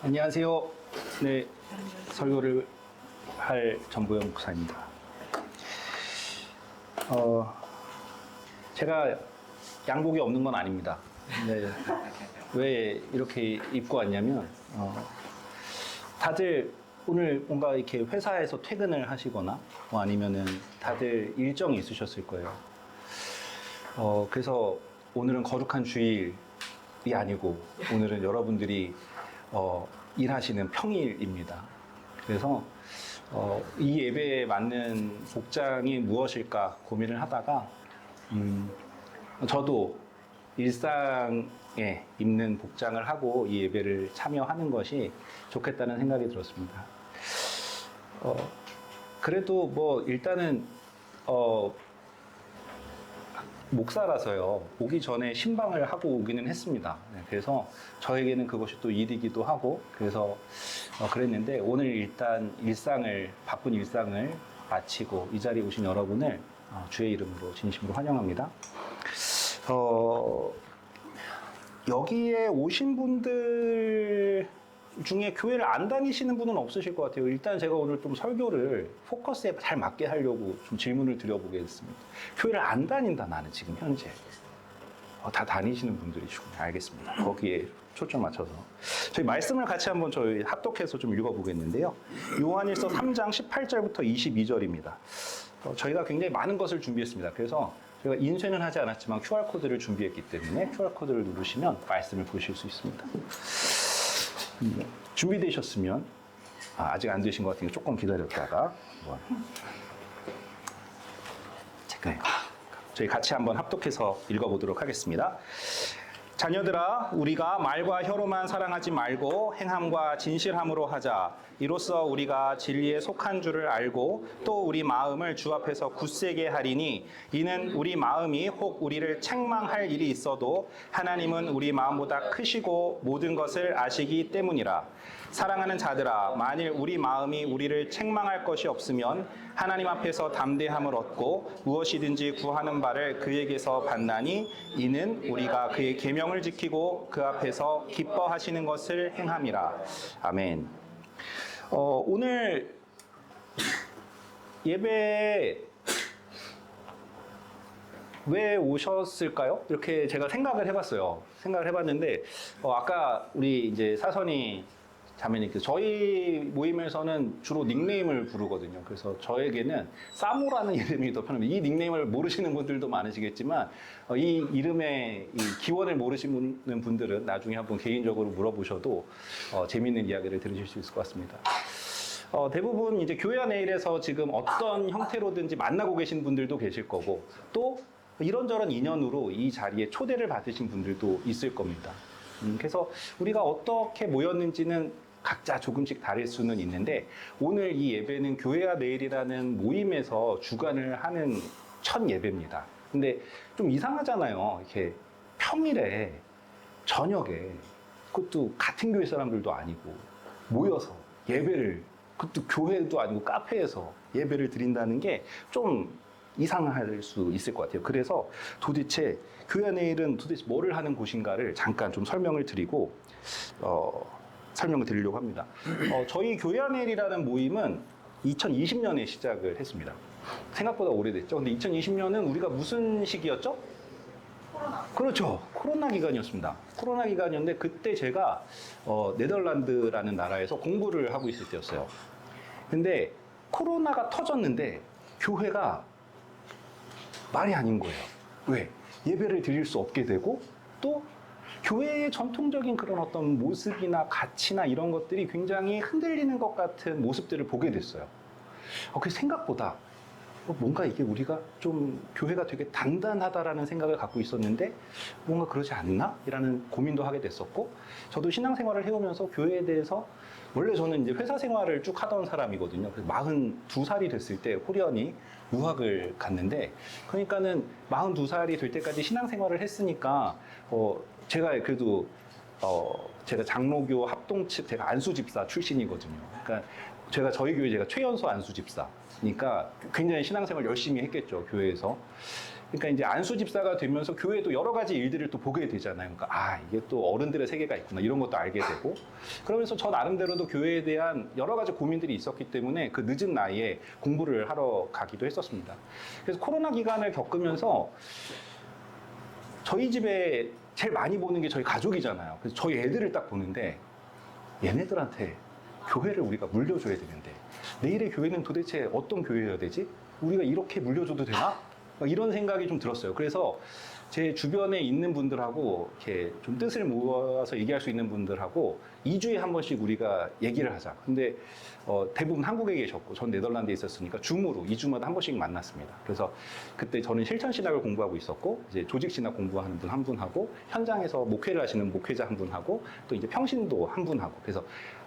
안녕하세요. 네, 설교를 할 전보영 목사입니다. 제가 양복이 없는 건 아닙니다. 네, 왜 이렇게 입고 왔냐면, 다들 오늘 뭔가 이렇게 회사에서 퇴근을 하시거나, 뭐 아니면은 다들 일정이 있으셨을 거예요. 그래서 오늘은 거룩한 주일이 아니고, 오늘은 여러분들이 일하시는 평일입니다. 그래서 이 예배에 맞는 복장이 무엇일까 고민을 하다가 저도 일상에 입는 복장을 하고 이 예배를 참여하는 것이 좋겠다는 생각이 들었습니다. 그래도 뭐 일단은 목사라서요, 오기 전에 신방을 하고 오기는 했습니다. 네, 그래서 저에게는 그것이 또 일이기도 하고, 그래서 그랬는데, 오늘 일단 바쁜 일상을 마치고 이 자리에 오신 여러분을 주의 이름으로 진심으로 환영합니다. 여기에 오신 분들 중에 교회를 안 다니시는 분은 없으실 것 같아요. 일단 제가 오늘 좀 설교를 포커스에 잘 맞게 하려고 좀 질문을 드려보겠습니다. 교회를 안 다닌다, 나는 지금 현재. 다 다니시는 분들이시군요. 알겠습니다. 거기에 초점 맞춰서. 저희 말씀을 같이 한번 저희 합독해서 좀 읽어보겠는데요. 요한일서 3장 18절부터 22절입니다. 저희가 굉장히 많은 것을 준비했습니다. 그래서 저희가 인쇄는 하지 않았지만 QR코드를 준비했기 때문에 QR코드를 누르시면 말씀을 보실 수 있습니다. 준비되셨으면, 아직 안 되신 것 같으니까 조금 기다렸다가 잠깐 저희 같이 한번 합독해서 읽어보도록 하겠습니다. 자녀들아, 우리가 말과 혀로만 사랑하지 말고 행함과 진실함으로 하자. 이로써 우리가 진리에 속한 줄을 알고 또 우리 마음을 주 앞에서 굳세게 하리니, 이는 우리 마음이 혹 우리를 책망할 일이 있어도 하나님은 우리 마음보다 크시고 모든 것을 아시기 때문이라. 사랑하는 자들아, 만일 우리 마음이 우리를 책망할 것이 없으면 하나님 앞에서 담대함을 얻고 무엇이든지 구하는 바를 그에게서 받나니, 이는 우리가 그의 계명을 지키고 그 앞에서 기뻐하시는 것을 행함이라. 아멘. 오늘 예배에 왜 오셨을까요? 이렇게 제가 생각을 해봤어요. 생각을 해봤는데, 아까 우리 이제 사선이 자매님께서 저희 모임에서는 주로 닉네임을 부르거든요. 그래서 저에게는 사모라는 이름이 더 편합니다. 이 닉네임을 모르시는 분들도 많으시겠지만, 이 이름의 이 기원을 모르시는 분들은 나중에 한번 개인적으로 물어보셔도 재미있는 이야기를 들으실 수 있을 것 같습니다. 대부분 이제 교회 안에 일해서 지금 어떤 형태로든지 만나고 계신 분들도 계실 거고, 또 이런저런 인연으로 이 자리에 초대를 받으신 분들도 있을 겁니다. 그래서 우리가 어떻게 모였는지는 각자 조금씩 다를 수는 있는데, 오늘 이 예배는 교회와 내일이라는 모임에서 주관을 하는 첫 예배입니다. 근데 좀 이상하잖아요. 이렇게 평일에 저녁에, 그것도 같은 교회 사람들도 아니고 모여서 예배를, 그것도 교회도 아니고 카페에서 예배를 드린다는 게 좀 이상할 수 있을 것 같아요. 그래서 도대체 교회 내일은 도대체 뭐를 하는 곳인가를 잠깐 좀 설명을 드리고 설명을 드리려고 합니다. 저희 교회 내일이라는 모임은 2020년에 시작을 했습니다. 생각보다 오래됐죠. 근데 2020년은 우리가 무슨 시기였죠? 코로나. 그렇죠. 코로나 기간이었습니다. 코로나 기간이었는데, 그때 제가 네덜란드라는 나라에서 공부를 하고 있을 때였어요. 근데 코로나가 터졌는데 교회가 말이 아닌 거예요. 왜? 예배를 드릴 수 없게 되고, 또 교회의 전통적인 그런 어떤 모습이나 가치나 이런 것들이 굉장히 흔들리는 것 같은 모습들을 보게 됐어요. 그래서 생각보다 뭔가 이게 우리가 좀 교회가 되게 단단하다라는 생각을 갖고 있었는데 뭔가 그러지 않나? 이라는 고민도 하게 됐었고, 저도 신앙생활을 해오면서 교회에 대해서, 원래 저는 이제 회사 생활을 쭉 하던 사람이거든요. 그래서 42살이 됐을 때 홀연히 유학을 갔는데, 그러니까는 42살이 될 때까지 신앙생활을 했으니까, 제가 그래도, 제가 장로교 합동측, 제가 안수집사 출신이거든요. 그러니까 저희 교회 제가 최연소 안수집사니까 굉장히 신앙생활 열심히 했겠죠, 교회에서. 그러니까 이제 안수 집사가 되면서 교회도 여러 가지 일들을 또 보게 되잖아요. 그러니까 이게 또 어른들의 세계가 있구나 이런 것도 알게 되고 그러면서 저 나름대로도 교회에 대한 여러 가지 고민들이 있었기 때문에 그 늦은 나이에 공부를 하러 가기도 했었습니다. 그래서 코로나 기간을 겪으면서 저희 집에 제일 많이 보는 게 저희 가족이잖아요. 그래서 저희 애들을 딱 보는데 얘네들한테 교회를 우리가 물려줘야 되는데 내일의 교회는 도대체 어떤 교회여야 되지? 우리가 이렇게 물려줘도 되나? 이런 생각이 좀 들었어요. 그래서 제 주변에 있는 분들하고 이렇게 좀 뜻을 모아서 얘기할 수 있는 분들하고 2주에 한 번씩 우리가 얘기를 하자. 근데 대부분 한국에 계셨고 전 네덜란드에 있었으니까 줌으로 2주마다 한 번씩 만났습니다. 그래서 그때 저는 실천 신학을 공부하고 있었고 이제 조직 신학 공부하는 분 한 분하고 현장에서 목회를 하시는 목회자 한 분하고 또 이제 평신도 한 분하고 그래서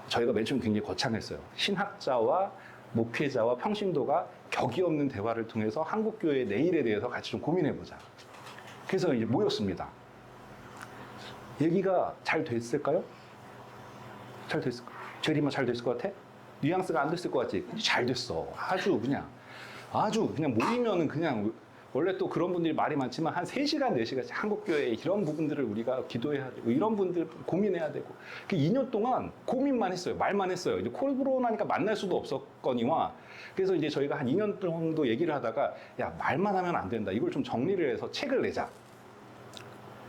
저희가 맨 처음 굉장히 거창했어요. 신학자와 목회자와 평신도가 격이 없는 대화를 통해서 한국교회의 내일에 대해서 같이 좀 고민해보자. 그래서 이제 모였습니다. 얘기가 잘 됐을까요? 잘 됐을까? 제리만 잘 됐을 것 같아? 뉘앙스가 안 됐을 것 같지? 잘 됐어. 아주 그냥 모이면은 그냥 원래 또 그런 분들이 말이 많지만 한 3시간, 4시간 한국교회 이런 부분들을 우리가 기도해야 되고 이런 분들 고민해야 되고 그 2년 동안 고민만 했어요. 말만 했어요. 이제 코로나니까 만날 수도 없었거니와 그래서 이제 저희가 한 2년 정도 얘기를 하다가 야 말만 하면 안 된다. 이걸 좀 정리를 해서 책을 내자.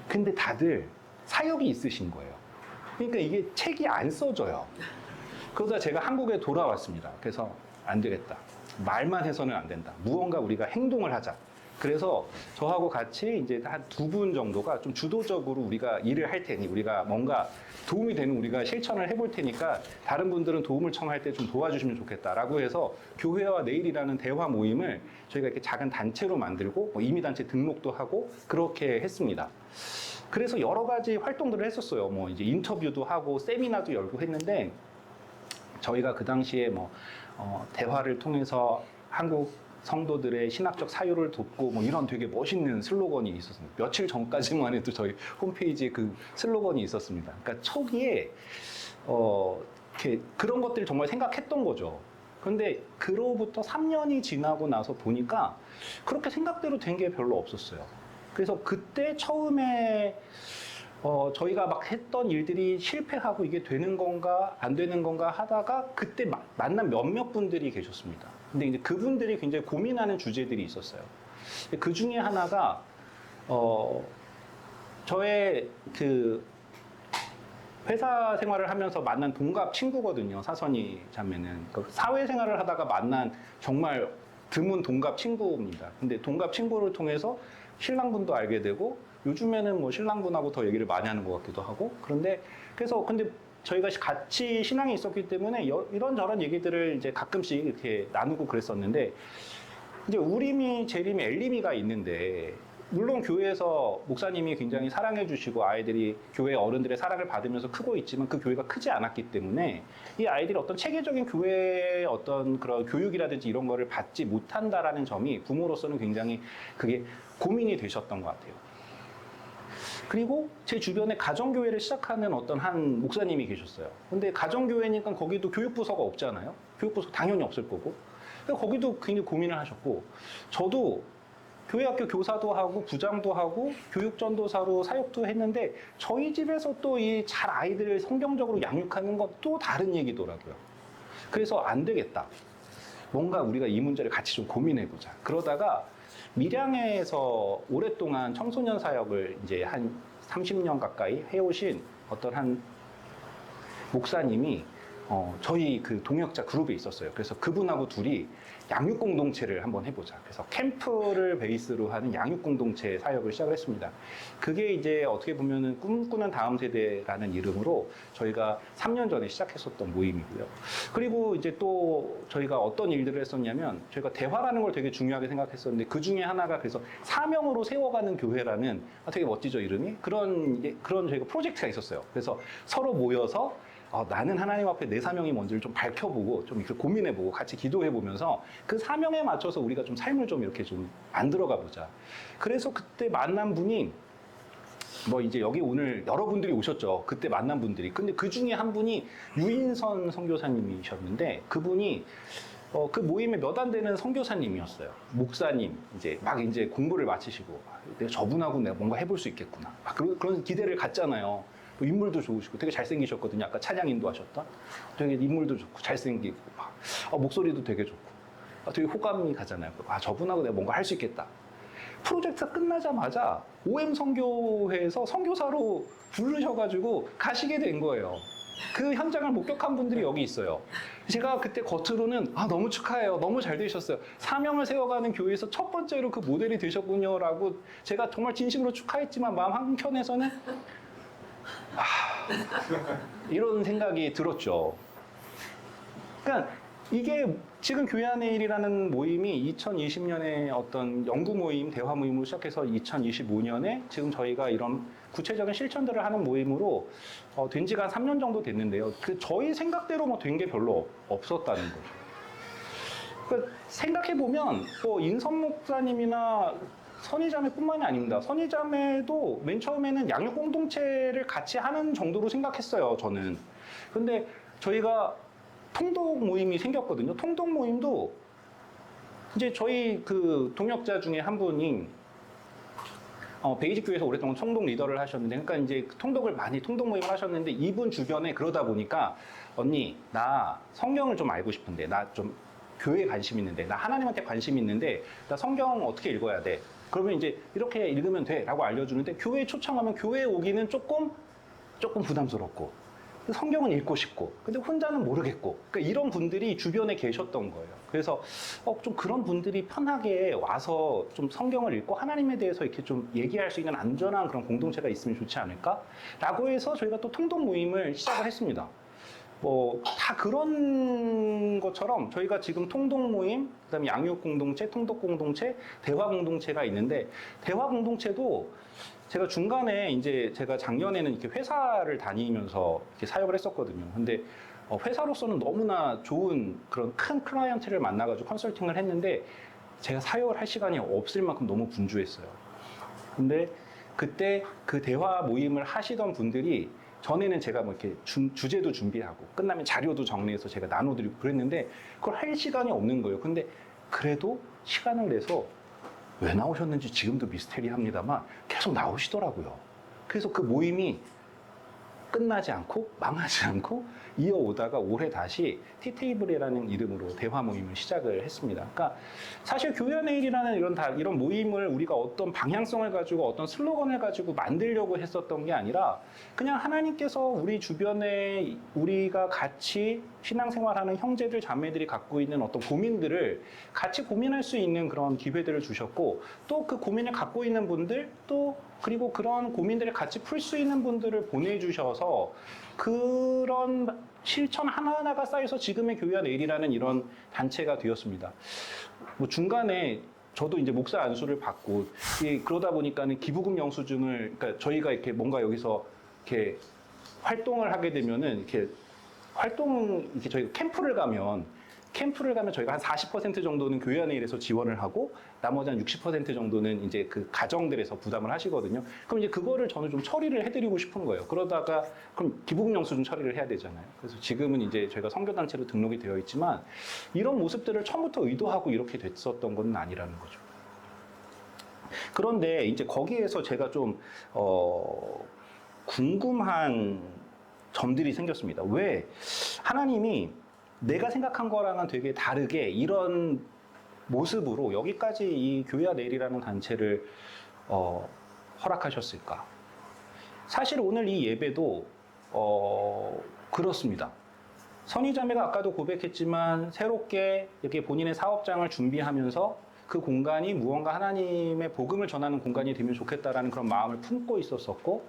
근데 다들 사역이 있으신 거예요. 그러니까 이게 책이 안 써져요. 그러다 제가 한국에 돌아왔습니다. 그래서 안 되겠다. 말만 해서는 안 된다. 무언가 우리가 행동을 하자. 그래서 저하고 같이 이제 한 2분 정도가 좀 주도적으로 우리가 일을 할 테니 우리가 뭔가 도움이 되는 우리가 실천을 해볼 테니까 다른 분들은 도움을 청할 때 좀 도와주시면 좋겠다라고 해서 교회와 내일이라는 대화 모임을 저희가 이렇게 작은 단체로 만들고 임의단체 등록도 하고 그렇게 했습니다. 그래서 여러 가지 활동들을 했었어요. 뭐 이제 인터뷰도 하고 세미나도 열고 했는데 저희가 그 당시에 대화를 통해서 한국 성도들의 신학적 사유를 돕고 이런 되게 멋있는 슬로건이 있었습니다. 며칠 전까지만 해도 저희 홈페이지에 그 슬로건이 있었습니다. 그러니까 초기에 이렇게 그런 것들을 정말 생각했던 거죠. 그런데 그로부터 3년이 지나고 나서 보니까 그렇게 생각대로 된 게 별로 없었어요. 그래서 그때 처음에 저희가 막 했던 일들이 실패하고 이게 되는 건가 안 되는 건가 하다가 그때 만난 몇몇 분들이 계셨습니다. 근데 이제 그분들이 굉장히 고민하는 주제들이 있었어요. 그 중에 하나가 저의 그 회사 생활을 하면서 만난 동갑 친구거든요. 사선이 자매는 사회생활을 하다가 만난 정말 드문 동갑 친구입니다. 근데 동갑 친구를 통해서 신랑분도 알게 되고 요즘에는 신랑분하고 더 얘기를 많이 하는 것 같기도 하고 근데 저희가 같이 신앙이 있었기 때문에 이런저런 얘기들을 이제 가끔씩 이렇게 나누고 그랬었는데 이제 우림이, 재림이, 엘림이가 있는데 물론 교회에서 목사님이 굉장히 사랑해 주시고 아이들이 교회 어른들의 사랑을 받으면서 크고 있지만 그 교회가 크지 않았기 때문에 이 아이들이 어떤 체계적인 교회의 어떤 그런 교육이라든지 이런 거를 받지 못한다라는 점이 부모로서는 굉장히 그게 고민이 되셨던 것 같아요. 그리고 제 주변에 가정교회를 시작하는 어떤 한 목사님이 계셨어요. 근데 가정교회니까 거기도 교육부서가 없잖아요. 교육부서 당연히 없을 거고. 거기도 굉장히 고민을 하셨고, 저도 교회학교 교사도 하고 부장도 하고 교육전도사로 사역도 했는데 저희 집에서 또 이 잘 아이들을 성경적으로 양육하는 건 또 다른 얘기더라고요. 그래서 안 되겠다. 뭔가 우리가 이 문제를 같이 좀 고민해보자. 그러다가 밀양에서 오랫동안 청소년 사역을 이제 한 30년 가까이 해오신 어떤 한 목사님이 저희 그 동역자 그룹에 있었어요. 그래서 그분하고 둘이 양육 공동체를 한번 해보자. 그래서 캠프를 베이스로 하는 양육 공동체 사역을 시작을 했습니다. 그게 이제 어떻게 보면은 꿈꾸는 다음 세대라는 이름으로 저희가 3년 전에 시작했었던 모임이고요. 그리고 이제 또 저희가 어떤 일들을 했었냐면 저희가 대화라는 걸 되게 중요하게 생각했었는데 그 중에 하나가 그래서 사명으로 세워가는 교회라는 되게 멋지죠, 이름이? 그런 저희가 프로젝트가 있었어요. 그래서 서로 모여서 나는 하나님 앞에 내 사명이 뭔지를 좀 밝혀보고 좀 이렇게 고민해보고 같이 기도해보면서 그 사명에 맞춰서 우리가 좀 삶을 좀 이렇게 좀 만들어가 보자. 그래서 그때 만난 분이 이제 여기 오늘 여러분들이 오셨죠. 그때 만난 분들이. 근데 그 중에 한 분이 유인선 선교사님이셨는데 그분이 그 모임에 몇 안 되는 선교사님이었어요. 목사님, 이제 공부를 마치시고, 내가 저분하고 내가 뭔가 해볼 수 있겠구나. 막 그런 기대를 갖잖아요. 또 인물도 좋으시고 되게 잘생기셨거든요. 아까 찬양 인도하셨던. 되게 인물도 좋고 잘생기고, 목소리도 되게 좋고, 되게 호감이 가잖아요. 저분하고 내가 뭔가 할 수 있겠다. 프로젝트가 끝나자마자 OM 선교회에서 선교사로 부르셔가지고 가시게 된 거예요. 그 현장을 목격한 분들이 여기 있어요. 제가 그때 겉으로는 너무 축하해요. 너무 잘 되셨어요. 사명을 세워가는 교회에서 첫 번째로 그 모델이 되셨군요. 라고 제가 정말 진심으로 축하했지만 마음 한켠에서는 이런 생각이 들었죠. 그러니까 이게 지금 교회 안의 일이라는 모임이 2020년에 어떤 연구 모임, 대화 모임으로 시작해서 2025년에 지금 저희가 이런 구체적인 실천들을 하는 모임으로 된 지가 한 3년 정도 됐는데요. 저희 생각대로 된 게 별로 없었다는 거죠. 그러니까 생각해보면 인선 목사님이나 선희자매뿐만이 아닙니다. 선희자매도 맨 처음에는 양육 공동체를 같이 하는 정도로 생각했어요, 저는. 근데 저희가 통독 모임이 생겼거든요. 통독 모임도 이제 저희 그 동역자 중에 한 분이 베이직 교회에서 오랫동안 통독 리더를 하셨는데, 그러니까 이제 통독 모임을 하셨는데, 이분 주변에 그러다 보니까 언니, 나 성경을 좀 알고 싶은데, 나 좀 교회에 관심 있는데, 나 하나님한테 관심 있는데, 나 성경 어떻게 읽어야 돼? 그러면 이제 이렇게 읽으면 돼 라고 알려주는데, 교회에 초청하면 교회에 오기는 조금 부담스럽고, 성경은 읽고 싶고, 근데 혼자는 모르겠고, 그러니까 이런 분들이 주변에 계셨던 거예요. 그래서 좀 그런 분들이 편하게 와서 좀 성경을 읽고 하나님에 대해서 이렇게 좀 얘기할 수 있는 안전한 그런 공동체가 있으면 좋지 않을까? 라고 해서 저희가 또 통독 모임을 시작을 했습니다. 다 그런 것처럼 저희가 지금 통독 모임, 그다음에 양육 공동체, 통독 공동체, 대화 공동체가 있는데, 대화 공동체도 제가 중간에 이제 제가 작년에는 이렇게 회사를 다니면서 이렇게 사역을 했었거든요. 근데 회사로서는 너무나 좋은 그런 큰 클라이언트를 만나가지고 컨설팅을 했는데, 제가 사역을 할 시간이 없을 만큼 너무 분주했어요. 근데 그때 그 대화 모임을 하시던 분들이, 전에는 제가 이렇게 주제도 준비하고 끝나면 자료도 정리해서 제가 나눠드리고 그랬는데, 그걸 할 시간이 없는 거예요. 근데 그래도 시간을 내서 왜 나오셨는지 지금도 미스테리합니다만 계속 나오시더라고요. 그래서 그 모임이 끝나지 않고 망하지 않고 이어오다가 올해 다시 티테이블이라는 이름으로 대화 모임을 시작을 했습니다. 그러니까 사실 교회 안의 일이라는 이런 모임을 우리가 어떤 방향성을 가지고 어떤 슬로건을 가지고 만들려고 했었던 게 아니라, 그냥 하나님께서 우리 주변에 우리가 같이 신앙생활하는 형제들 자매들이 갖고 있는 어떤 고민들을 같이 고민할 수 있는 그런 기회들을 주셨고, 또 그 고민을 갖고 있는 분들, 또 그리고 그런 고민들을 같이 풀 수 있는 분들을 보내주셔서 그런 실천 하나하나가 쌓여서 지금의 교회와 내일이라는 이런 단체가 되었습니다. 중간에 저도 이제 목사 안수를 받고, 그러다 보니까는 기부금 영수증을, 그러니까 저희가 이렇게 뭔가 여기서 이렇게 활동을 하게 되면은 이렇게 저희가 캠프를 가면 저희가 한 40% 정도는 교회 안에 일해서 지원을 하고, 나머지 한 60% 정도는 이제 그 가정들에서 부담을 하시거든요. 그럼 이제 그거를 저는 좀 처리를 해드리고 싶은 거예요. 그러다가 그럼 기부금 영수증 처리를 해야 되잖아요. 그래서 지금은 이제 저희가 선교단체로 등록이 되어 있지만, 이런 모습들을 처음부터 의도하고 이렇게 됐었던 건 아니라는 거죠. 그런데 이제 거기에서 제가 좀 궁금한 점들이 생겼습니다. 왜 하나님이 내가 생각한 거랑은 되게 다르게 이런 모습으로 여기까지 이 교회와 내일이라는 단체를 허락하셨을까? 사실 오늘 이 예배도 그렇습니다. 선희자매가 아까도 고백했지만, 새롭게 이렇게 본인의 사업장을 준비하면서 그 공간이 무언가 하나님의 복음을 전하는 공간이 되면 좋겠다라는 그런 마음을 품고 있었었고,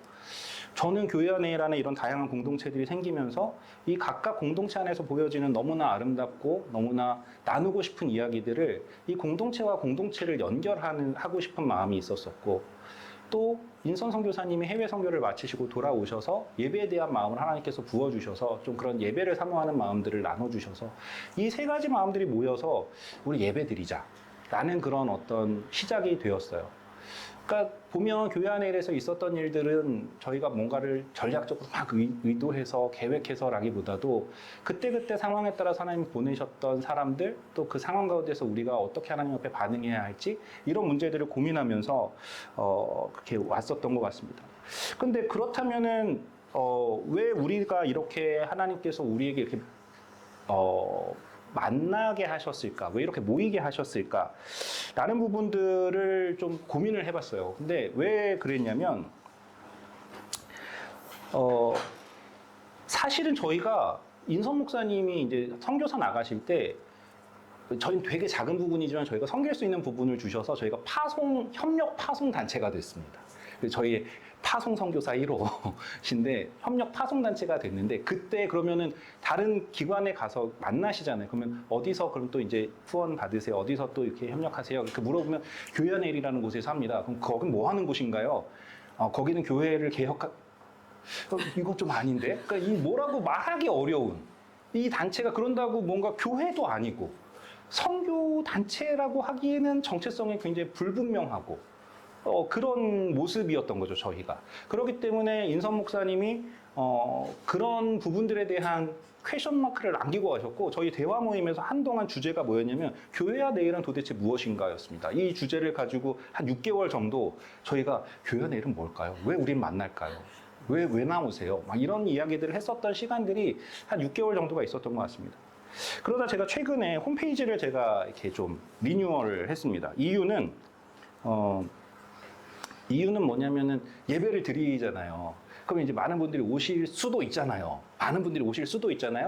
저는 교회 안에라는 이런 다양한 공동체들이 생기면서 이 각각 공동체 안에서 보여지는 너무나 아름답고 너무나 나누고 싶은 이야기들을 이 공동체와 공동체를 하고 싶은 마음이 있었었고, 또 인선 선교사님이 해외 선교를 마치시고 돌아오셔서 예배에 대한 마음을 하나님께서 부어주셔서 좀 그런 예배를 사모하는 마음들을 나눠주셔서 이 세 가지 마음들이 모여서 우리 예배 드리자 라는 그런 어떤 시작이 되었어요. 그러니까 보면 교회 안에 일에서 있었던 일들은 저희가 뭔가를 전략적으로 막 의도해서 계획해서라기보다도 그때그때 상황에 따라서 하나님 보내셨던 사람들 또 그 상황 가운데서 우리가 어떻게 하나님 앞에 반응해야 할지 이런 문제들을 고민하면서 그렇게 왔었던 것 같습니다. 근데 그렇다면은 왜 우리가 이렇게 하나님께서 우리에게 이렇게 만나게 하셨을까? 왜 이렇게 모이게 하셨을까? 라는 부분들을 좀 고민을 해봤어요. 근데 왜 그랬냐면, 사실은 저희가 인선 목사님이 이제 선교사 나가실 때, 저희는 되게 작은 부분이지만 저희가 섬길 수 있는 부분을 주셔서 저희가 협력 파송 단체가 됐습니다. 저희 파송 선교사 1호신데 협력 파송 단체가 됐는데 그때 그러면은 다른 기관에 가서 만나시잖아요. 그러면 어디서 그럼 또 이제 후원 받으세요? 어디서 또 이렇게 협력하세요? 이렇게 물어보면 교회안일이라는 곳에서 합니다. 그럼 거긴 뭐 하는 곳인가요? 거기는 교회를 이거 좀 아닌데? 그러니까 이 뭐라고 말하기 어려운 이 단체가 그런다고 뭔가 교회도 아니고 선교 단체라고 하기에는 정체성이 굉장히 불분명하고 그런 모습이었던 거죠, 저희가. 그렇기 때문에 인선 목사님이 그런 부분들에 대한 퀘션 마크를 남기고 가셨고 저희 대화 모임에서 한동안 주제가 뭐였냐면 교회와 내일은 도대체 무엇인가였습니다. 이 주제를 가지고 한 6개월 정도 저희가 교회와 내일은 뭘까요? 왜 우린 만날까요? 왜 나오세요? 막 이런 이야기들을 했었던 시간들이 한 6개월 정도가 있었던 것 같습니다. 그러다 제가 최근에 홈페이지를 제가 이렇게 좀 리뉴얼을 했습니다. 이유는 뭐냐면은 예배를 드리잖아요. 그럼 이제 많은 분들이 오실 수도 있잖아요.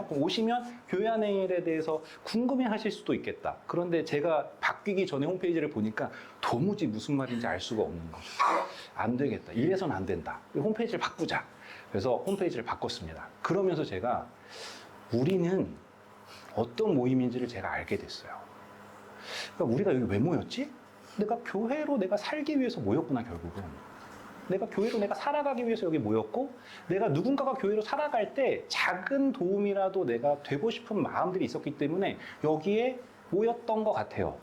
그럼 오시면 교회 안의 일에 대해서 궁금해 하실 수도 있겠다. 그런데 제가 바뀌기 전에 홈페이지를 보니까 도무지 무슨 말인지 알 수가 없는 거죠. 안 되겠다. 이래서는 안 된다. 홈페이지를 바꾸자. 그래서 홈페이지를 바꿨습니다. 그러면서 제가 우리는 어떤 모임인지를 제가 알게 됐어요. 그러니까 우리가 여기 왜 모였지? 내가 교회로 내가 살기 위해서 모였구나, 결국은. 내가 교회로 내가 살아가기 위해서 여기 모였고, 내가 누군가가 교회로 살아갈 때 작은 도움이라도 내가 되고 싶은 마음들이 있었기 때문에 여기에 모였던 것 같아요.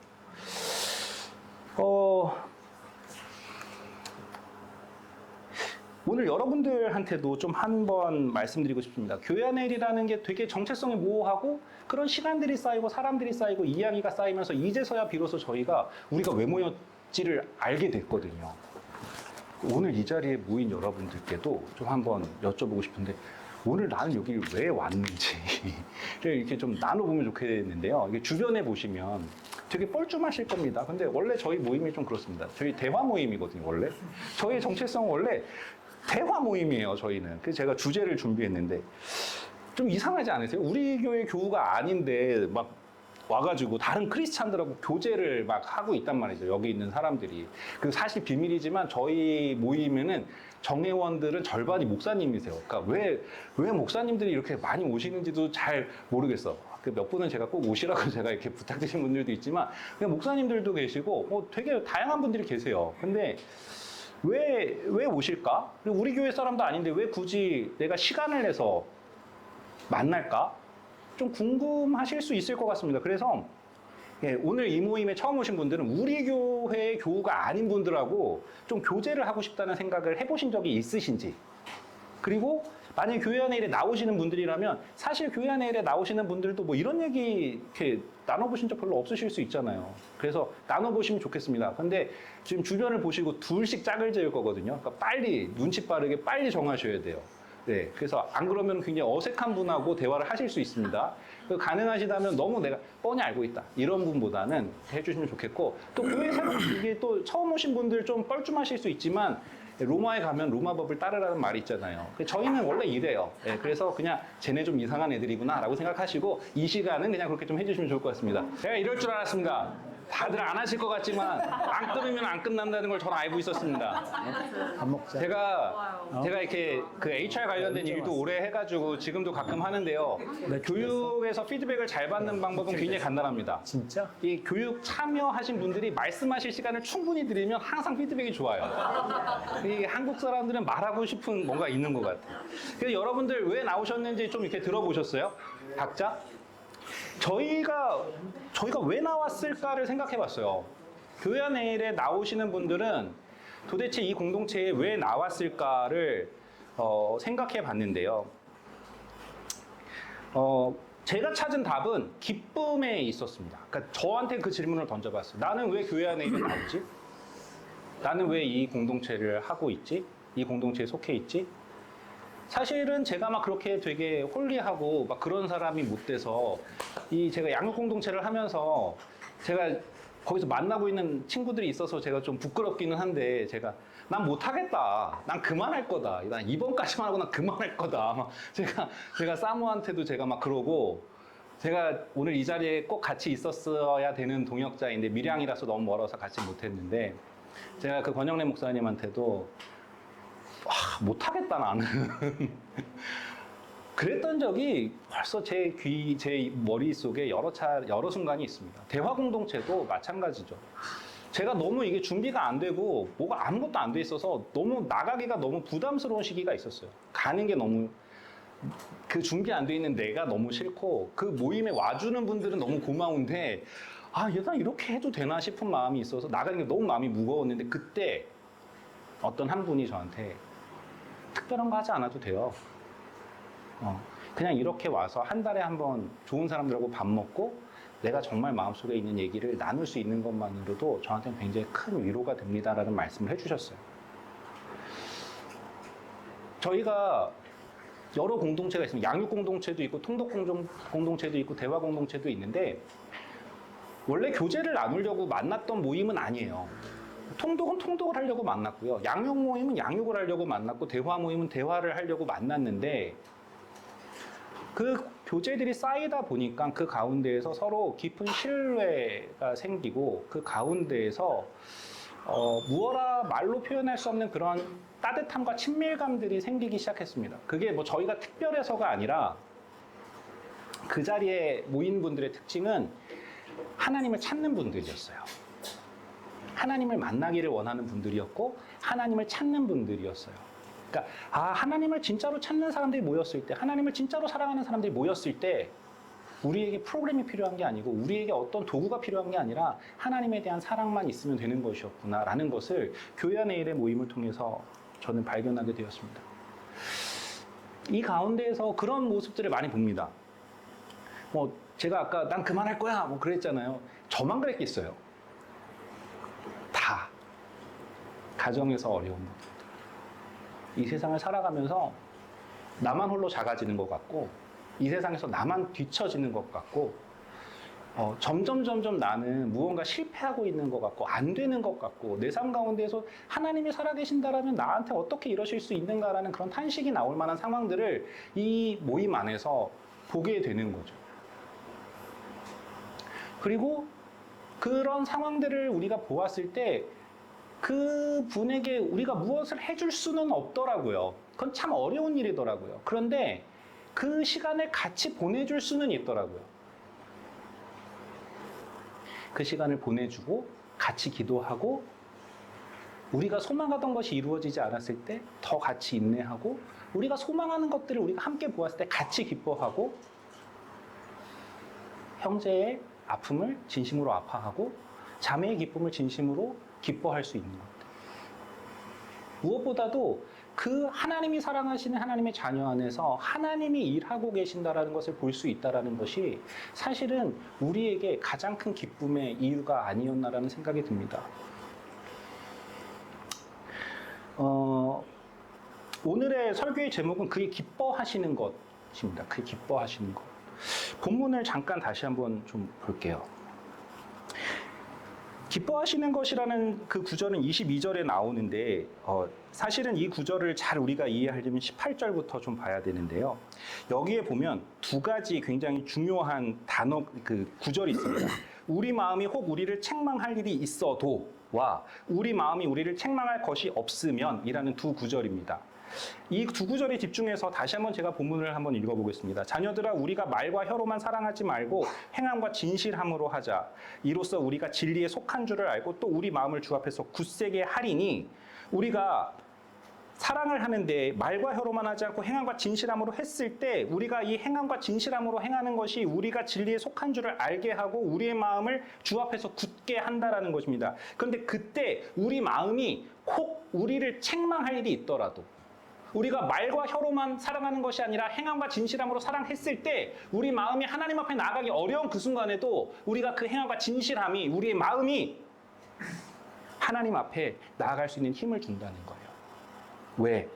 오늘 여러분들한테도 좀 한번 말씀드리고 싶습니다. 교회 안의 일이라는 게 되게 정체성이 모호하고 그런 시간들이 쌓이고 사람들이 쌓이고 이야기가 쌓이면서 이제서야 비로소 우리가 왜 모였지를 알게 됐거든요. 오늘 이 자리에 모인 여러분들께도 좀 한번 여쭤보고 싶은데 오늘 나는 여기 왜 왔는지를 이렇게 좀 나눠보면 좋겠는데요. 이게 주변에 보시면 되게 뻘쭘하실 겁니다. 근데 원래 저희 모임이 좀 그렇습니다. 저희 대화 모임이거든요, 원래. 저희의 정체성은 원래 대화 모임이에요, 저희는. 그래서 제가 주제를 준비했는데 좀 이상하지 않으세요? 우리 교회 교우가 아닌데 막 와가지고 다른 크리스찬들하고 교제를 막 하고 있단 말이죠. 여기 있는 사람들이. 그 사실 비밀이지만 저희 모임에는 정회원들은 절반이 목사님이세요. 그러니까 왜 목사님들이 이렇게 많이 오시는지도 잘 모르겠어. 그 몇 분은 제가 꼭 오시라고 제가 이렇게 부탁드린 분들도 있지만 그냥 목사님들도 계시고 되게 다양한 분들이 계세요. 근데 왜 오실까? 우리 교회 사람도 아닌데 왜 굳이 내가 시간을 내서 만날까? 좀 궁금하실 수 있을 것 같습니다. 그래서 오늘 이 모임에 처음 오신 분들은 우리 교회의 교우가 아닌 분들하고 좀 교제를 하고 싶다는 생각을 해보신 적이 있으신지, 그리고 만약에 교회 안의 일에 나오시는 분들이라면 사실 교회 안의 일에 나오시는 분들도 뭐 이런 얘기 이렇게 나눠보신 적 별로 없으실 수 있잖아요. 그래서 나눠보시면 좋겠습니다. 근데 지금 주변을 보시고 둘씩 짝을 지을 거거든요. 그러니까 빨리 눈치 빠르게 빨리 정하셔야 돼요. 네, 그래서 안 그러면 굉장히 어색한 분하고 대화를 하실 수 있습니다. 가능하시다면 너무 내가 뻔히 알고 있다 이런 분보다는 해주시면 좋겠고, 또 교회 이게 또 처음 오신 분들 좀 뻘쭘하실 수 있지만 로마에 가면 로마 법을 따르라는 말이 있잖아요. 저희는 원래 이래요. 네, 그래서 그냥 쟤네 좀 이상한 애들이구나 라고 생각하시고 이 시간은 그냥 그렇게 좀 해주시면 좋을 것 같습니다. 제가 이럴 줄 알았습니다. 다들 안 하실 것 같지만 안 끊으면 안 끝난다는 걸 저는 알고 있었습니다. 밥 먹자. 제가 이렇게 그 HR 관련된 일도 오래 해가지고 지금도 가끔 하는데요. 교육에서 피드백을 잘 받는 방법은 굉장히 간단합니다. 진짜? 이 교육 참여하신 분들이 말씀하실 시간을 충분히 드리면 항상 피드백이 좋아요. 이 한국 사람들은 말하고 싶은 뭔가 있는 것 같아요. 그래서 여러분들 왜 나오셨는지 좀 이렇게 들어보셨어요? 각자? 저희가 왜 나왔을까를 생각해 봤어요. 교회 안의 일에 나오시는 분들은 도대체 이 공동체에 왜 나왔을까를 생각해 봤는데요. 제가 찾은 답은 기쁨에 있었습니다. 그러니까 저한테 그 질문을 던져봤어요. 나는 왜 교회 안에 나오지? 나는 왜 이 공동체를 하고 있지? 이 공동체에 속해 있지? 사실은 제가 막 그렇게 되게 홀리하고 막 그런 사람이 못 돼서 제가 양육 공동체를 하면서 제가 거기서 만나고 있는 친구들이 있어서 제가 좀 부끄럽기는 한데 난 못하겠다. 난 그만할 거다. 난 이번까지만 하고 난 그만할 거다. 막 제가 사모한테도 제가 막 그러고 제가 오늘 이 자리에 꼭 같이 있었어야 되는 동역자인데 밀양이라서 너무 멀어서 같이 못했는데 제가 그 권영래 목사님한테도 못하겠다 나는 그랬던 적이 벌써 제 머릿속에 여러 순간이 있습니다. 대화 공동체도 마찬가지죠. 제가 너무 이게 준비가 안 되고 뭐가 아무것도 안 돼 있어서 너무 나가기가 너무 부담스러운 시기가 있었어요. 가는 게 너무 그 준비 안 돼 있는 내가 너무 싫고 그 모임에 와주는 분들은 너무 고마운데 얘가 이렇게 해도 되나 싶은 마음이 있어서 나가는 게 너무 마음이 무거웠는데 그때 어떤 한 분이 저한테 특별한 거 하지 않아도 돼요. 그냥 이렇게 와서 한 달에 한 번 좋은 사람들하고 밥 먹고 내가 정말 마음속에 있는 얘기를 나눌 수 있는 것만으로도 저한테는 굉장히 큰 위로가 됩니다라는 말씀을 해주셨어요. 저희가 여러 공동체가 있습니다. 양육 공동체도 있고 통독 공동체도 있고 대화 공동체도 있는데 원래 교제를 나누려고 만났던 모임은 아니에요. 통독은 통독을 하려고 만났고요. 양육 모임은 양육을 하려고 만났고 대화 모임은 대화를 하려고 만났는데 그 교제들이 쌓이다 보니까 그 가운데에서 서로 깊은 신뢰가 생기고 그 가운데에서 무어라 말로 표현할 수 없는 그런 따뜻함과 친밀감들이 생기기 시작했습니다. 그게 뭐 저희가 특별해서가 아니라 그 자리에 모인 분들의 특징은 하나님을 찾는 분들이었어요. 하나님을 만나기를 원하는 분들이었고 하나님을 찾는 분들이었어요. 그러니까 하나님을 진짜로 찾는 사람들이 모였을 때, 하나님을 진짜로 사랑하는 사람들이 모였을 때 우리에게 프로그램이 필요한 게 아니고 우리에게 어떤 도구가 필요한 게 아니라 하나님에 대한 사랑만 있으면 되는 것이었구나라는 것을 교회 안의 일의 모임을 통해서 저는 발견하게 되었습니다. 이 가운데에서 그런 모습들을 많이 봅니다. 제가 아까 난 그만할 거야 그랬잖아요. 저만 그랬겠어요. 다 가정에서 어려운 분들, 이 세상을 살아가면서 나만 홀로 작아지는 것 같고 이 세상에서 나만 뒤처지는 것 같고 점점 나는 무언가 실패하고 있는 것 같고 안 되는 것 같고 내 삶 가운데에서 하나님이 살아계신다라면 나한테 어떻게 이러실 수 있는가라는 그런 탄식이 나올 만한 상황들을 이 모임 안에서 보게 되는 거죠. 그리고 그런 상황들을 우리가 보았을 때 그 분에게 우리가 무엇을 해줄 수는 없더라고요. 그건 참 어려운 일이더라고요. 그런데 그 시간을 같이 보내줄 수는 있더라고요. 그 시간을 보내주고 같이 기도하고 우리가 소망하던 것이 이루어지지 않았을 때 더 같이 인내하고 우리가 소망하는 것들을 우리가 함께 보았을 때 같이 기뻐하고 형제의 아픔을 진심으로 아파하고 자매의 기쁨을 진심으로 기뻐할 수 있는 것들. 무엇보다도 그 하나님이 사랑하시는 하나님의 자녀 안에서 하나님이 일하고 계신다라는 것을 볼 수 있다라는 것이 사실은 우리에게 가장 큰 기쁨의 이유가 아니었나라는 생각이 듭니다. 오늘의 설교의 제목은 그의 기뻐하시는 것입니다. 그의 기뻐하시는 것. 본문을 잠깐 다시 한번 좀 볼게요. 기뻐하시는 것이라는 그 구절은 22절에 나오는데 사실은 이 구절을 잘 우리가 이해하려면 18절부터 좀 봐야 되는데요. 여기에 보면 두 가지 굉장히 중요한 단어 그 구절이 있습니다. 우리 마음이 혹 우리를 책망할 일이 있어도와 우리 마음이 우리를 책망할 것이 없으면이라는 두 구절입니다. 이 두 구절에 집중해서 다시 한번 제가 본문을 한번 읽어보겠습니다. 자녀들아 우리가 말과 혀로만 사랑하지 말고 행함과 진실함으로 하자. 이로써 우리가 진리에 속한 줄을 알고 또 우리 마음을 주 앞에서 굳세게 하리니 우리가 사랑을 하는데 말과 혀로만 하지 않고 행함과 진실함으로 했을 때 우리가 이 행함과 진실함으로 행하는 것이 우리가 진리에 속한 줄을 알게 하고 우리의 마음을 주 앞에서 굳게 한다라는 것입니다. 그런데 그때 우리 마음이 혹 우리를 책망할 일이 있더라도 우리가 말과 혀로만 사랑하는 것이 아니라 행함과 진실함으로 사랑했을 때 우리 마음이 하나님 앞에 나아가기 어려운 그 순간에도 우리가 그 행함과 진실함이 우리의 마음이 하나님 앞에 나아갈 수 있는 힘을 준다는 거예요. 왜?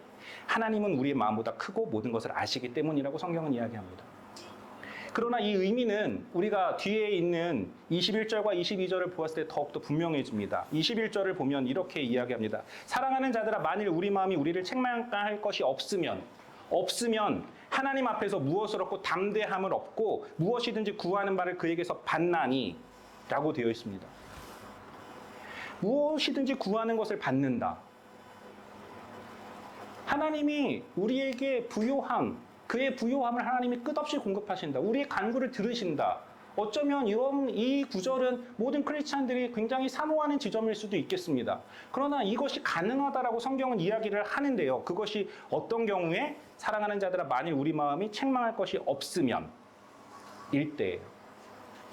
하나님은 우리의 마음보다 크고 모든 것을 아시기 때문이라고 성경은 이야기합니다. 그러나 이 의미는 우리가 뒤에 있는 21절과 22절을 보았을 때 더욱더 분명해집니다. 21절을 보면 이렇게 이야기합니다. 사랑하는 자들아 만일 우리 마음이 우리를 책망할 것이 없으면 하나님 앞에서 무엇을 얻고 담대함을 얻고 무엇이든지 구하는 바를 그에게서 받나니 라고 되어 있습니다. 무엇이든지 구하는 것을 받는다. 하나님이 우리에게 부요함, 그의 부요함을 하나님이 끝없이 공급하신다. 우리의 간구를 들으신다. 어쩌면 이 구절은 모든 크리스찬들이 굉장히 사모하는 지점일 수도 있겠습니다. 그러나 이것이 가능하다라고 성경은 이야기를 하는데요. 그것이 어떤 경우에 사랑하는 자들아 만일 우리 마음이 책망할 것이 없으면 일 때예요.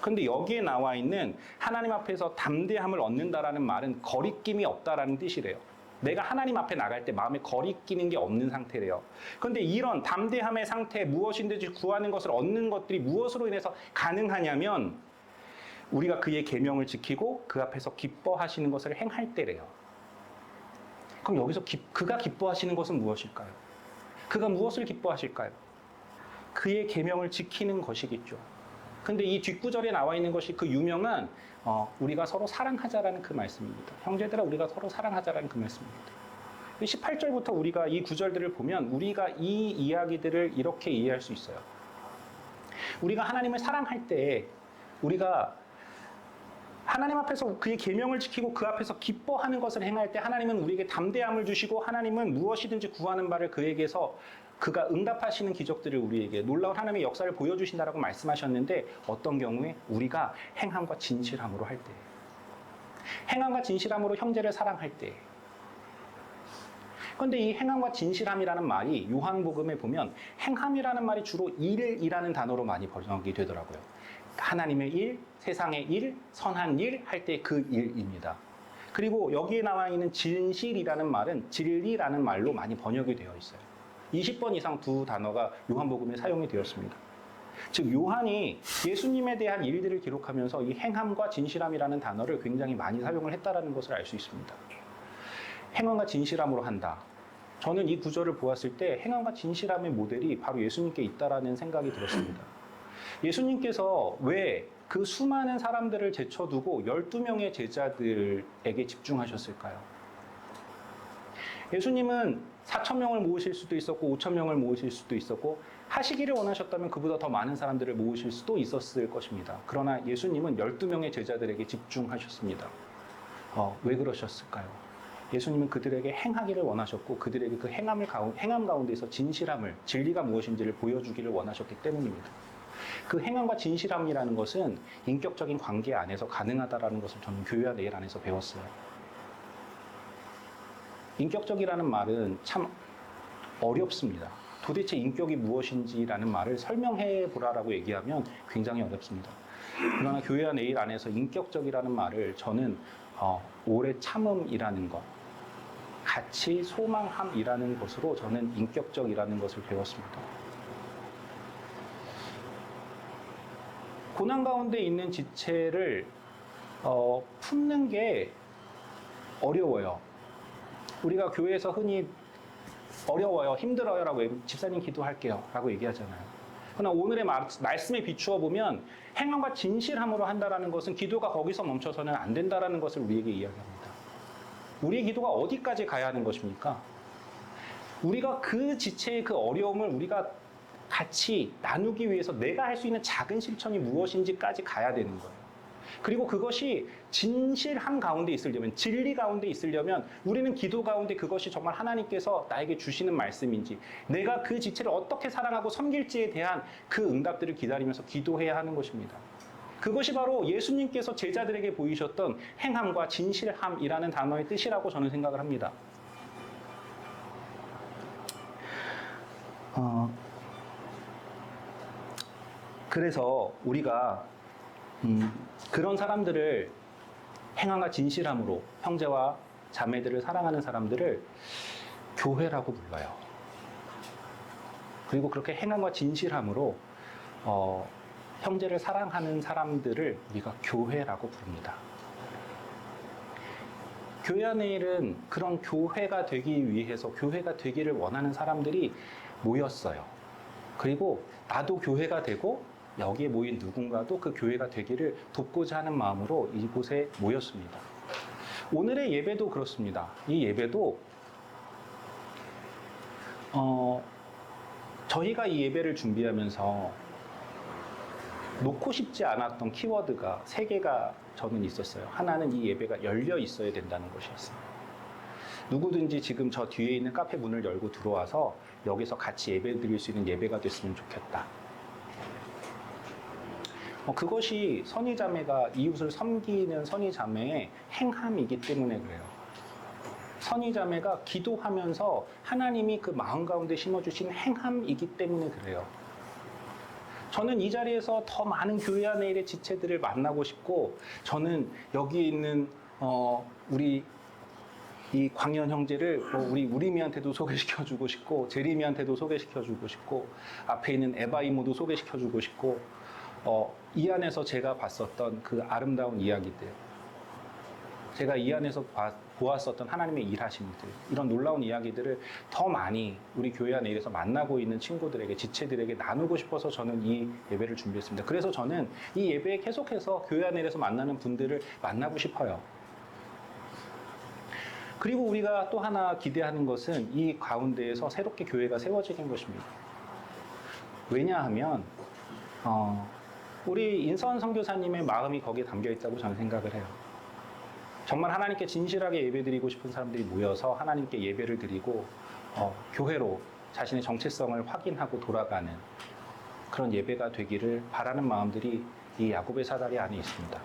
그런데 여기에 나와 있는 하나님 앞에서 담대함을 얻는다라는 말은 거리낌이 없다라는 뜻이래요. 내가 하나님 앞에 나갈 때 마음에 거리끼는 게 없는 상태래요. 그런데 이런 담대함의 상태, 무엇인지 구하는 것을 얻는 것들이 무엇으로 인해서 가능하냐면 우리가 그의 계명을 지키고 그 앞에서 기뻐하시는 것을 행할 때래요. 그럼 여기서 그가 기뻐하시는 것은 무엇일까요? 그가 무엇을 기뻐하실까요? 그의 계명을 지키는 것이겠죠. 근데 이 뒷구절에 나와 있는 것이 그 유명한 우리가 서로 사랑하자라는 그 말씀입니다. 형제들아 우리가 서로 사랑하자라는 그 말씀입니다. 18절부터 우리가 이 구절들을 보면 우리가 이 이야기들을 이렇게 이해할 수 있어요. 우리가 하나님을 사랑할 때 우리가 하나님 앞에서 그의 계명을 지키고 그 앞에서 기뻐하는 것을 행할 때 하나님은 우리에게 담대함을 주시고 하나님은 무엇이든지 구하는 바를 그에게서 그가 응답하시는 기적들을 우리에게 놀라운 하나님의 역사를 보여주신다라고 말씀하셨는데 어떤 경우에 우리가 행함과 진실함으로 할 때 행함과 진실함으로 형제를 사랑할 때 그런데 이 행함과 진실함이라는 말이 요한복음에 보면 행함이라는 말이 주로 일이라는 단어로 많이 번역이 되더라고요. 하나님의 일, 세상의 일, 선한 일 할 때 그 일입니다. 그리고 여기에 나와 있는 진실이라는 말은 진리라는 말로 많이 번역이 되어 있어요. 20번 이상 두 단어가 요한복음에 사용이 되었습니다. 즉 요한이 예수님에 대한 일들을 기록하면서 이 행함과 진실함이라는 단어를 굉장히 많이 사용을 했다는 것을 알 수 있습니다. 행함과 진실함으로 한다. 저는 이 구절을 보았을 때 행함과 진실함의 모델이 바로 예수님께 있다라는 생각이 들었습니다. 예수님께서 왜 그 수많은 사람들을 제쳐두고 12명의 제자들에게 집중하셨을까요? 예수님은 4,000명을 모으실 수도 있었고 5,000명을 모으실 수도 있었고 하시기를 원하셨다면 그보다 더 많은 사람들을 모으실 수도 있었을 것입니다. 그러나 예수님은 12명의 제자들에게 집중하셨습니다. 왜 그러셨을까요? 예수님은 그들에게 행하기를 원하셨고 그들에게 그 행함 가운데서 진실함을, 진리가 무엇인지를 보여주기를 원하셨기 때문입니다. 그 행함과 진실함이라는 것은 인격적인 관계 안에서 가능하다는 것을 저는 교회와 내일 안에서 배웠어요. 인격적이라는 말은 참 어렵습니다. 도대체 인격이 무엇인지라는 말을 설명해 보라라고 얘기하면 굉장히 어렵습니다. 그러나 교회와 내일 안에서 인격적이라는 말을 저는 오래 참음이라는 것, 같이 소망함이라는 것으로 저는 인격적이라는 것을 배웠습니다. 고난 가운데 있는 지체를 품는 게 어려워요. 우리가 교회에서 흔히 어려워요, 힘들어요 라고 집사님 기도할게요 라고 얘기하잖아요. 그러나 오늘의 말씀에 비추어 보면 행함과 진실함으로 한다는 것은 기도가 거기서 멈춰서는 안 된다는 것을 우리에게 이야기합니다. 우리의 기도가 어디까지 가야 하는 것입니까? 우리가 그 지체의 그 어려움을 우리가 같이 나누기 위해서 내가 할 수 있는 작은 실천이 무엇인지까지 가야 되는 거예요. 그리고 그것이 진실함 가운데 있으려면, 진리 가운데 있으려면 우리는 기도 가운데 그것이 정말 하나님께서 나에게 주시는 말씀인지, 내가 그 지체를 어떻게 사랑하고 섬길지에 대한 그 응답들을 기다리면서 기도해야 하는 것입니다. 그것이 바로 예수님께서 제자들에게 보이셨던 행함과 진실함이라는 단어의 뜻이라고 저는 생각을 합니다. 어, 그래서 우리가 그런 사람들을 행함과 진실함으로 형제와 자매들을 사랑하는 사람들을 교회라고 불러요. 그리고 그렇게 행함과 진실함으로 형제를 사랑하는 사람들을 우리가 교회라고 부릅니다. 교회 안의 일은 그런 교회가 되기 위해서 교회가 되기를 원하는 사람들이 모였어요. 그리고 나도 교회가 되고 여기에 모인 누군가도 그 교회가 되기를 돕고자 하는 마음으로 이곳에 모였습니다. 오늘의 예배도 그렇습니다. 이 예배도 저희가 이 예배를 준비하면서 놓고 싶지 않았던 키워드가 3개가 저는 있었어요. 하나는 이 예배가 열려 있어야 된다는 것이었어요. 누구든지 지금 저 뒤에 있는 카페 문을 열고 들어와서 여기서 같이 예배 드릴 수 있는 예배가 됐으면 좋겠다. 그것이 선의자매가 이웃을 섬기는 선의자매의 행함이기 때문에 그래요. 선의자매가 기도하면서 하나님이 그 마음 가운데 심어주신 행함이기 때문에 그래요. 저는 이 자리에서 더 많은 교회 안의 일의 지체들을 만나고 싶고, 저는 여기 있는 우리 이 광현 형제를 우리 우리미한테도 소개시켜주고 싶고, 제리미한테도 소개시켜주고 싶고, 앞에 있는 에바 이모도 소개시켜주고 싶고, 이 안에서 제가 봤었던 그 아름다운 이야기들, 제가 이 안에서 보았었던 하나님의 일하심들, 이런 놀라운 이야기들을 더 많이 우리 교회 안에 이래서 만나고 있는 친구들에게, 지체들에게 나누고 싶어서 저는 이 예배를 준비했습니다. 그래서 저는 이 예배에 계속해서 교회 안에 이래서 만나는 분들을 만나고 싶어요. 그리고 우리가 또 하나 기대하는 것은 이 가운데에서 새롭게 교회가 세워지는 것입니다. 왜냐하면 우리 인선 선교사님의 마음이 거기에 담겨 있다고 저는 생각을 해요. 정말 하나님께 진실하게 예배드리고 싶은 사람들이 모여서 하나님께 예배를 드리고 교회로 자신의 정체성을 확인하고 돌아가는 그런 예배가 되기를 바라는 마음들이 이 야곱의 사다리 안에 있습니다.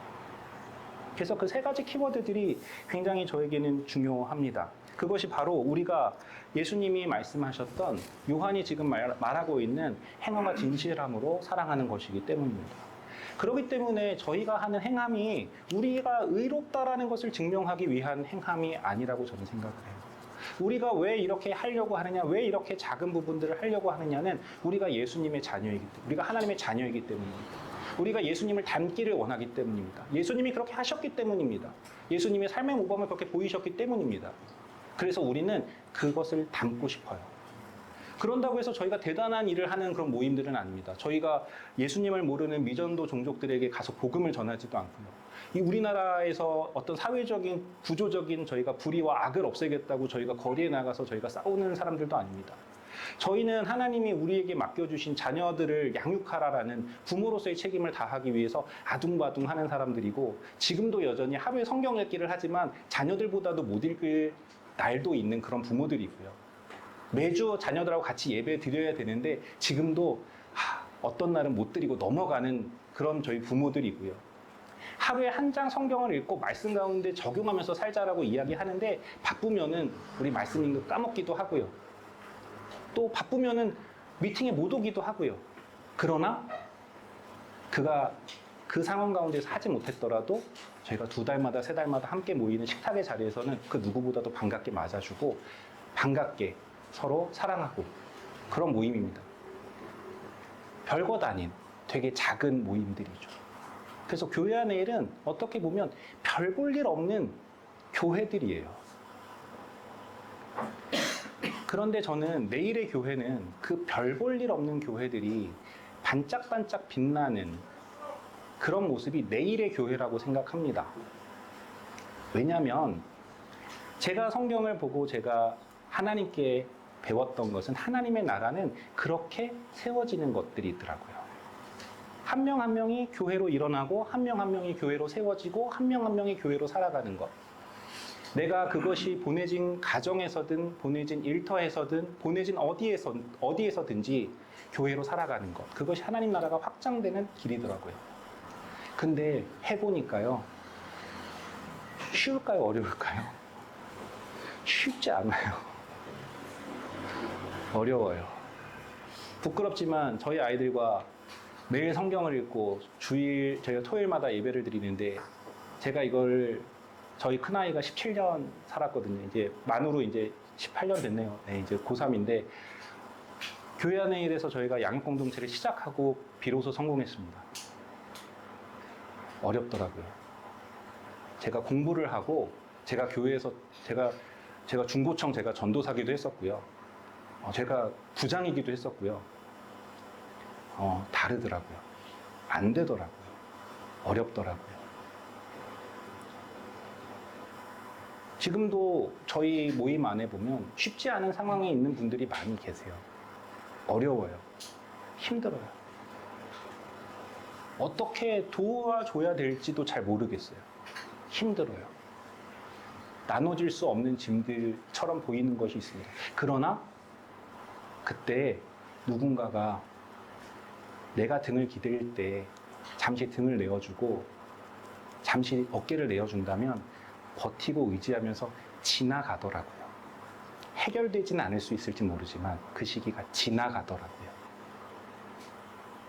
그래서 그 3가지 키워드들이 굉장히 저에게는 중요합니다. 그것이 바로 우리가 예수님이 말씀하셨던 요한이 지금 말하고 있는 행함과 진실함으로 사랑하는 것이기 때문입니다. 그렇기 때문에 저희가 하는 행함이 우리가 의롭다라는 것을 증명하기 위한 행함이 아니라고 저는 생각을 해요. 우리가 왜 이렇게 하려고 하느냐, 왜 이렇게 작은 부분들을 하려고 하느냐는 우리가 예수님의 자녀이기 때문에, 우리가 하나님의 자녀이기 때문입니다. 우리가 예수님을 닮기를 원하기 때문입니다. 예수님이 그렇게 하셨기 때문입니다. 예수님의 삶의 모범을 그렇게 보이셨기 때문입니다. 그래서 우리는 그것을 닮고 싶어요. 그런다고 해서 저희가 대단한 일을 하는 그런 모임들은 아닙니다. 저희가 예수님을 모르는 미전도 종족들에게 가서 복음을 전하지도 않고요. 이 우리나라에서 어떤 사회적인 구조적인 저희가 불의와 악을 없애겠다고 저희가 거리에 나가서 저희가 싸우는 사람들도 아닙니다. 저희는 하나님이 우리에게 맡겨주신 자녀들을 양육하라라는 부모로서의 책임을 다하기 위해서 아둥바둥하는 사람들이고, 지금도 여전히 하루에 성경 읽기를 하지만 자녀들보다도 못 읽을 날도 있는 그런 부모들이고요. 매주 자녀들하고 같이 예배 드려야 되는데 지금도 어떤 날은 못 드리고 넘어가는 그런 저희 부모들이고요. 하루에 한 장 성경을 읽고 말씀 가운데 적용하면서 살자라고 이야기하는데 바쁘면은 우리 말씀 읽는 거 까먹기도 하고요. 또 바쁘면은 미팅에 못 오기도 하고요. 그러나 그가 그 상황 가운데서 하지 못했더라도 저희가 2달마다 3달마다 함께 모이는 식탁의 자리에서는 그 누구보다도 반갑게 맞아주고 반갑게 서로 사랑하고 그런 모임입니다. 별것 아닌 되게 작은 모임들이죠. 그래서 교회 안의 일은 어떻게 보면 별 볼 일 없는 교회들이에요. 그런데 저는 내일의 교회는 그 별 볼 일 없는 교회들이 반짝반짝 빛나는 그런 모습이 내일의 교회라고 생각합니다. 왜냐하면 제가 성경을 보고 제가 하나님께 배웠던 것은 하나님의 나라는 그렇게 세워지는 것들이더라고요. 한 명 한 명이 교회로 일어나고 한 명 한 명이 교회로 세워지고 한 명 한 명이 교회로 살아가는 것. 내가 그것이 보내진 가정에서든 보내진 일터에서든 보내진 어디에서든지 교회로 살아가는 것. 그것이 하나님 나라가 확장되는 길이더라고요. 근데 해보니까요. 쉬울까요? 어려울까요? 쉽지 않아요. 어려워요. 부끄럽지만 저희 아이들과 매일 성경을 읽고 주일 저희가 토요일마다 예배를 드리는데 제가 이걸 저희 큰아이가 17년 살았거든요. 이제 만으로 이제 18년 됐네요. 네, 이제 고3인데 교회 안의 일에서 저희가 양육 공동체를 시작하고 비로소 성공했습니다. 어렵더라고요. 제가 공부를 하고 제가 교회에서 제가 중고청 제가 전도사기도 했었고요. 제가 부장이기도 했었고요. 다르더라고요. 안 되더라고요. 어렵더라고요. 지금도 저희 모임 안에 보면 쉽지 않은 상황에 있는 분들이 많이 계세요. 어려워요. 힘들어요. 어떻게 도와줘야 될지도 잘 모르겠어요. 힘들어요. 나눠질 수 없는 짐들처럼 보이는 것이 있습니다. 그러나 그때 누군가가 내가 등을 기댈 때 잠시 등을 내어주고 잠시 어깨를 내어준다면 버티고 의지하면서 지나가더라고요. 해결되지는 않을 수 있을지 모르지만 그 시기가 지나가더라고요.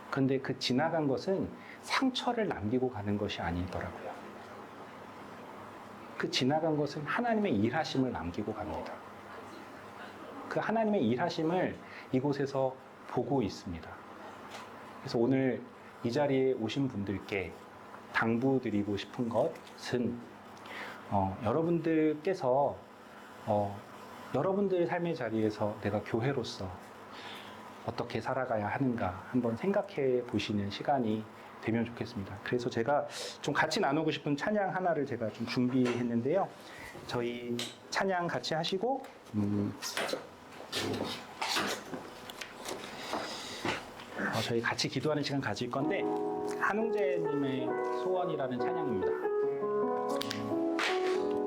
그런데 그 지나간 것은 상처를 남기고 가는 것이 아니더라고요. 그 지나간 것은 하나님의 일하심을 남기고 갑니다. 그 하나님의 일하심을 이곳에서 보고 있습니다. 그래서 오늘 이 자리에 오신 분들께 당부드리고 싶은 것은 여러분들께서 여러분들 삶의 자리에서 내가 교회로서 어떻게 살아가야 하는가 한번 생각해 보시는 시간이 되면 좋겠습니다. 그래서 제가 좀 같이 나누고 싶은 찬양 하나를 제가 좀 준비했는데요. 저희 찬양 같이 하시고 저희 같이 기도하는 시간 가질 건데 한웅재님의 소원이라는 찬양입니다.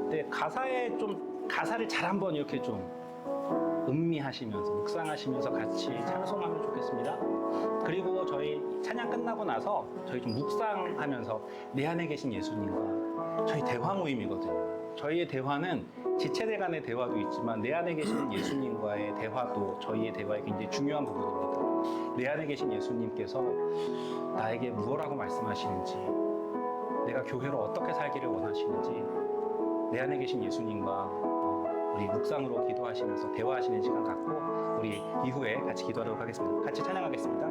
근데 가사를 잘 한번 이렇게 좀 음미하시면서 묵상하시면서 같이 찬송하면 좋겠습니다. 그리고 저희 찬양 끝나고 나서 저희 좀 묵상하면서 내 안에 계신 예수님과 저희 대화 모임이거든요. 저희의 대화는 지체들 간의 대화도 있지만 내 안에 계신 예수님과의 대화도 저희의 대화에 굉장히 중요한 부분입니다. 내 안에 계신 예수님께서 나에게 무엇라고 말씀하시는지, 내가 교회로 어떻게 살기를 원하시는지, 내 안에 계신 예수님과 우리 묵상으로 기도하시면서 대화하시는 시간 갖고 우리 이후에 같이 기도하도록 하겠습니다. 같이 찬양하겠습니다.